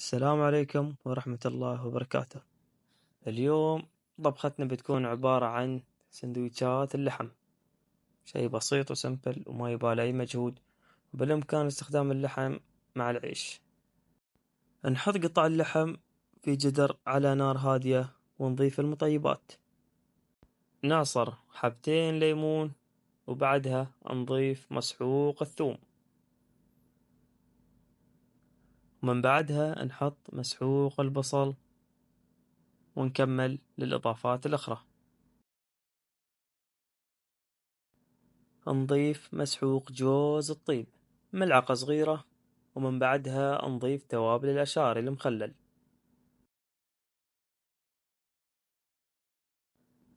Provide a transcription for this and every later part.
السلام عليكم ورحمة الله وبركاته. اليوم طبختنا بتكون عبارة عن سندويشات اللحم. شيء بسيط وسمبل وما يباله أي مجهود، وبالإمكان استخدام اللحم مع العيش. نحط قطع اللحم في جدر على نار هادية ونضيف المطيبات. نعصر حبتين ليمون وبعدها نضيف مسحوق الثوم، ومن بعدها نحط مسحوق البصل ونكمل للإضافات الأخرى. نضيف مسحوق جوز الطيب ملعقة صغيرة، ومن بعدها نضيف توابل الأشاري المخلل.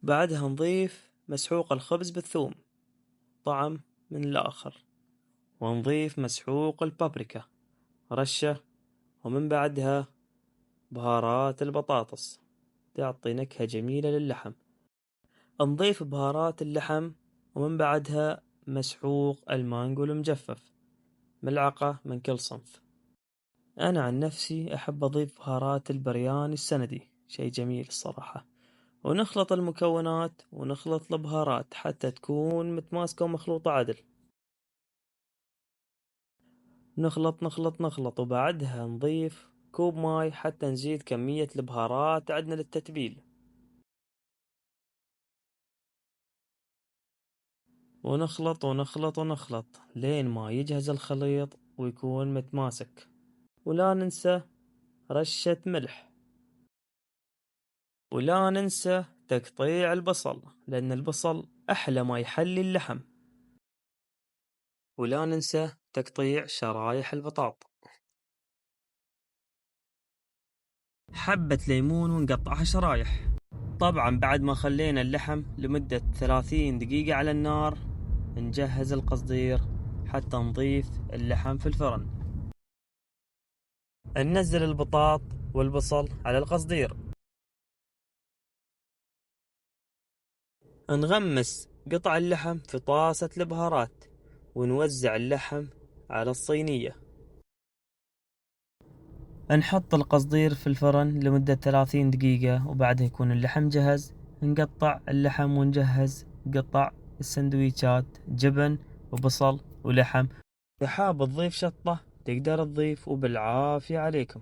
بعدها نضيف مسحوق الخبز بالثوم طعم من الآخر، ونضيف مسحوق البابريكا رشة، ومن بعدها بهارات البطاطس تعطي نكهة جميلة للحم. نضيف بهارات اللحم، ومن بعدها مسحوق المانجو المجفف ملعقة من كل صنف. أنا عن نفسي أحب أضيف بهارات البرياني السندي، شيء جميل الصراحة. ونخلط المكونات ونخلط البهارات حتى تكون متماسكة ومخلوطة عدل. نخلط نخلط نخلط، وبعدها نضيف كوب ماي حتى نزيد كمية البهارات عندنا للتتبيل. ونخلط ونخلط ونخلط لين ما يجهز الخليط ويكون متماسك. ولا ننسى رشة ملح، ولا ننسى تقطيع البصل لأن البصل أحلى ما يحلي اللحم. ولا ننسى تقطيع شرايح البطاط. حبة ليمون ونقطعها شرايح. طبعا بعد ما خلينا اللحم لمدة 30 دقيقة على النار، نجهز القصدير حتى نضيف اللحم في الفرن. ننزل البطاط والبصل على القصدير. نغمس قطع اللحم في طاسة البهارات ونوزع اللحم على الصينية. نحط القصدير في الفرن لمدة 30 دقيقة، وبعدها يكون اللحم جهز. نقطع اللحم ونجهز قطع السندويشات جبن وبصل ولحم. إذا حاب تضيف شطة تقدر تضيف، وبالعافية عليكم.